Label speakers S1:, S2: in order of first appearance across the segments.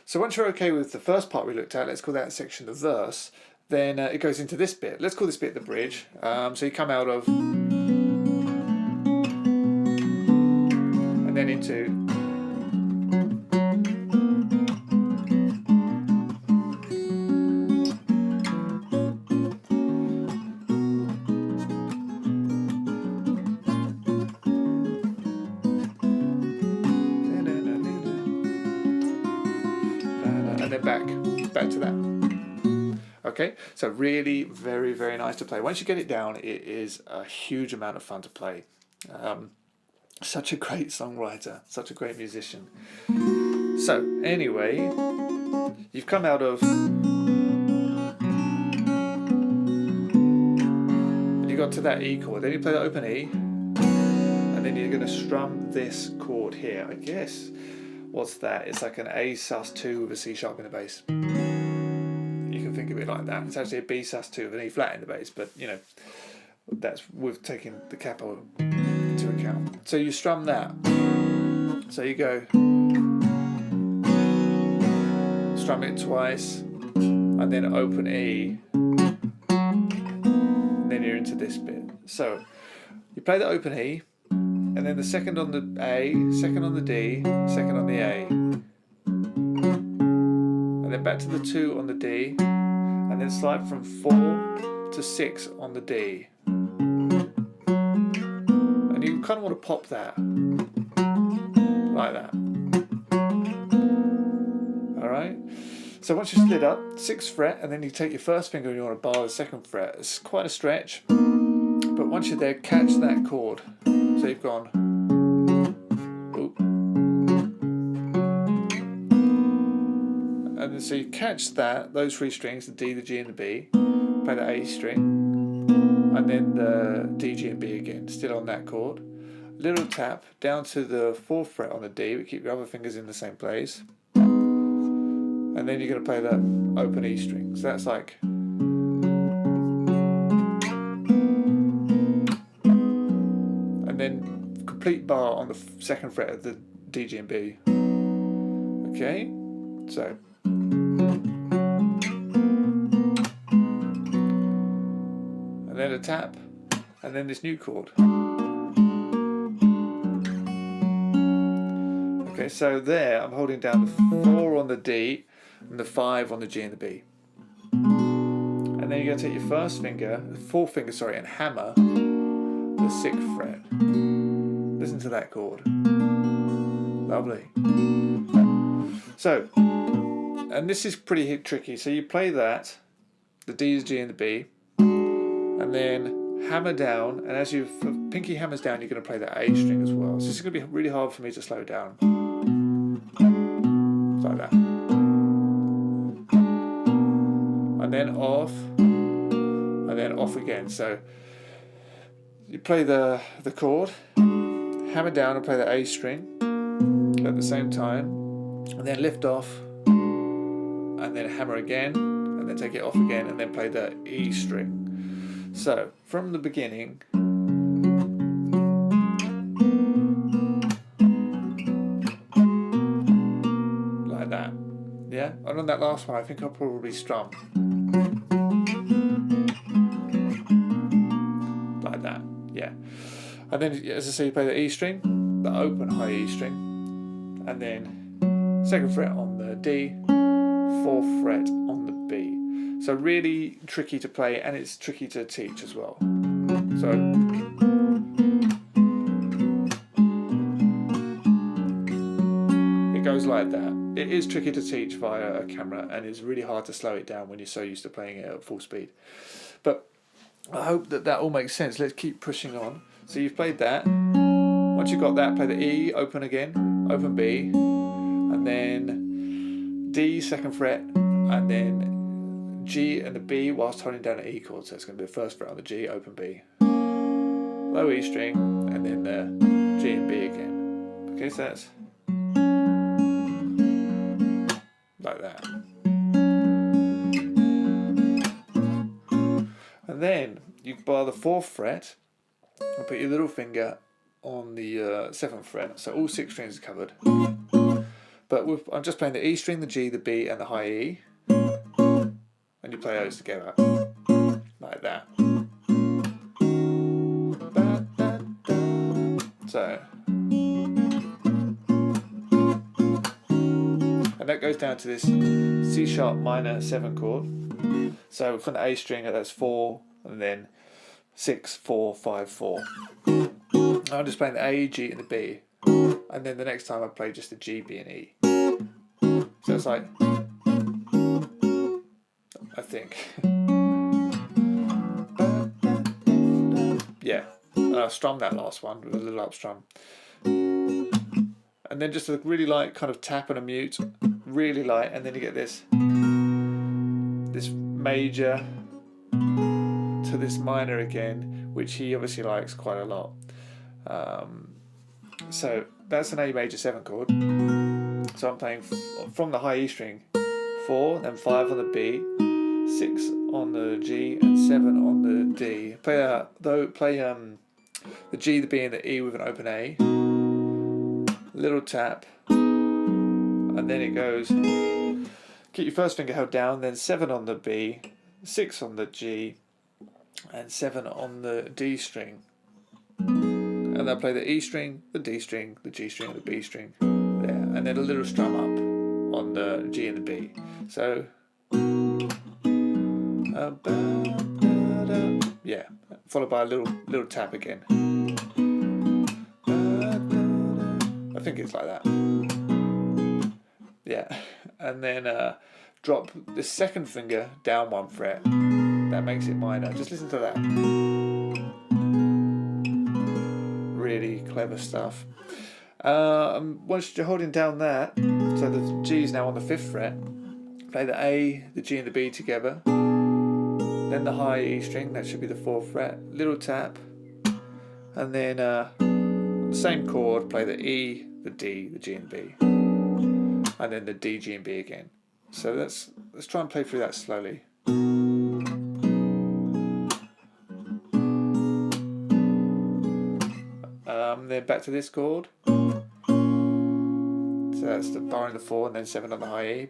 S1: So once you're okay with the first part we looked at, let's call that section the verse, then it goes into this bit. Let's call this bit the bridge. So you come out of, and then into, and then back to that. Okay, so really very, very nice to play. Once you get it down, it is a huge amount of fun to play. Such a great songwriter, such a great musician. So anyway, you've come out of, and you got to that E chord, then you play the open E, and then you're going to strum this chord here. I guess, what's that? It's like an A sus2 with a C sharp in the bass. You can think of it like that. It's actually a B sus2 with an E flat in the bass, but you know, that's with taking the capo into account. So you strum that. So you go, strum it twice, and then open E, and then you're into this bit. So you play the open E, and then the second on the A, second on the D, second on the A, and then back to the 2 on the D, and then slide from 4 to 6 on the D. And you kind of want to pop that, like that. Alright? So once you've slid up, 6th fret, and then you take your first finger and you want to bar the 2nd fret. It's quite a stretch, but once you're there, catch that chord. So you've gone, oop. And then so you catch that, those 3 strings, the D, the G and the B, play the A string, and then the D, G and B again, still on that chord. Little tap down to the 4th fret on the D, but keep your other fingers in the same place. And then you're going to play that open E string. So that's like, and then complete bar on the 2nd fret of the D, G and B. Okay, so. And then a tap, and then this new chord. Okay, so there I'm holding down the 4 on the D and the 5 on the G and the B. And then you're going to take your first finger, 4th finger, sorry, and hammer the 6th fret. Listen to that chord. Lovely. So, and this is pretty tricky. So you play that, the D, the G and the B, and then hammer down, and as your pinky hammers down, you're going to play the A string as well. So this is going to be really hard for me to slow down. Like that. And then off, and then off again. So you play the chord, hammer down and play the A string at the same time, and then lift off, and then hammer again, and then take it off again, and then play the E string. So from the beginning, like that, yeah. And on that last one, I think I'll probably strum like that, yeah. And then, as I say, you play the E string, the open high E string, and then 2nd fret on the D, 4th fret on the B. So really tricky to play, and it's tricky to teach as well. So it goes like that. It is tricky to teach via a camera, and it's really hard to slow it down when you're so used to playing it at full speed. But I hope that all makes sense. Let's keep pushing on. So you've played that. Once you've got that, play the E, open again, open B, and then D, 2nd fret, and then G and the B whilst holding down an E chord. So it's going to be the 1st fret on the G, open B, low E string, and then the G and B again. Okay, so that's like that. And then you bar the 4th fret and put your little finger on the 7th fret, so all 6 strings are covered. But I'm just playing the E string, the G, the B, and the high E, and you play those together like that. So, and that goes down to this C sharp minor 7 chord. So from the A string, that's 4, and then 6, 4, 5, 4. I'm just playing the A, G, and the B, and then the next time I play just the G, B, and E. So it's like, I think, yeah. And I'll strum that last one with a little up strum, and then just a really light kind of tap and a mute, really light, and then you get this major to this minor again, which he obviously likes quite a lot. So that's an A major 7 chord. So I'm playing from the high E string, 4, then 5 on the B, 6 on the G, and 7 on the D. Play the G, the B, and the E with an open A, little tap, and then it goes. Keep your first finger held down, then 7 on the B, 6 on the G, and 7 on the D string. And I'll play the E string, the D string, the G string, and the B string there, and then a little strum up on the G and the B. So, yeah, followed by a little tap again. I think it's like that. Yeah, and then drop the second finger down 1 fret. That makes it minor. Just listen to that. Really clever stuff. Once you're holding down that, so the G is now on the 5th fret, play the A, the G and the B together, then the high E string, that should be the 4th fret, little tap, and then the same chord, play the E, the D, the G and B, and then the D, G and B again. So let's try and play through that slowly. Then back to this chord. So that's the bar in the 4 and then 7 on the high E.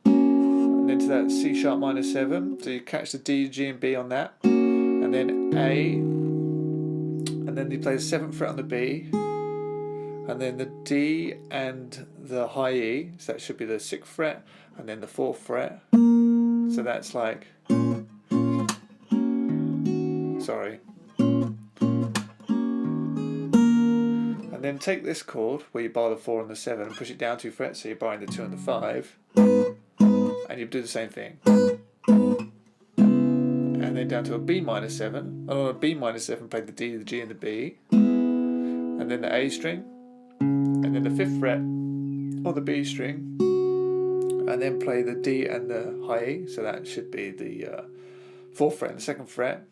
S1: And then to that C sharp minor 7. So you catch the D, G and B on that. And then A. And then you play the 7th fret on the B. And then the D and the high E. So that should be the 6th fret. And then the 4th fret. So that's like... Sorry. And then take this chord where you bar the 4 and the 7 and push it down 2 frets, so you're barring the 2 and the 5, and you do the same thing. And then down to a B minor 7, and on a B minor 7 play the D, the G and the B, and then the A string, and then the 5th fret on the B string, and then play the D and the high E, so that should be the 4th fret and the 2nd fret.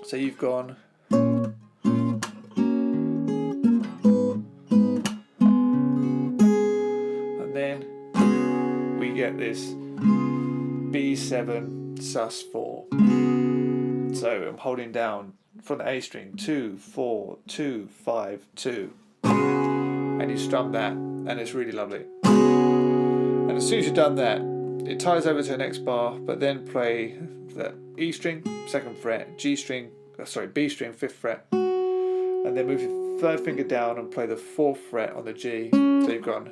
S1: So you've gone... get this B7 sus4. So I'm holding down from the A string 2, 4, 2, 5, 2, and you strum that, and it's really lovely. And as soon as you've done that, it ties over to the next bar, but then play the E string 2nd fret, B string 5th fret, and then move your 3rd finger down and play the 4th fret on the G. So you've gone.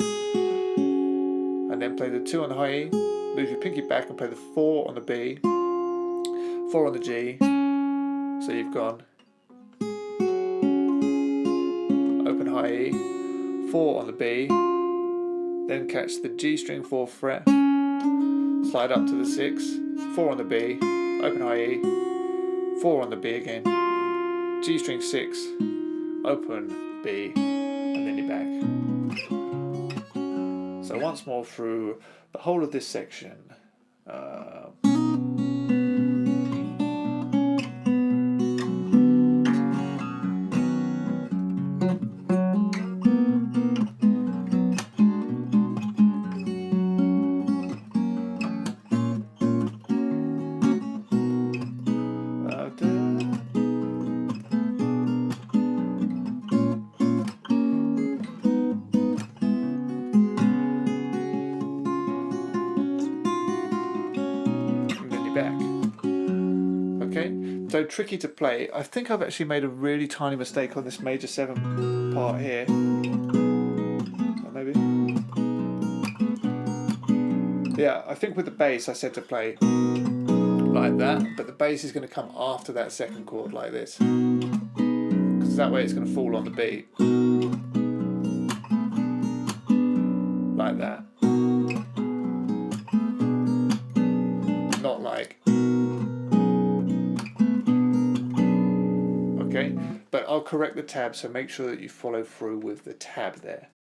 S1: And then play the 2 on the high E, move your pinky back and play the 4 on the B, 4 on the G, so you've gone open high E, 4 on the B, then catch the G string 4th fret, slide up to the 6, 4 on the B, open high E, 4 on the B again, G string 6, open B, and then you're back. So once more through the whole of this section. So tricky to play. I think I've actually made a really tiny mistake on this major 7 part here. Maybe. Yeah, I think with the bass I said to play like that, but the bass is going to come after that second chord like this, because that way it's going to fall on the beat like that, not like, okay, but I'll correct the tab, so make sure that you follow through with the tab there.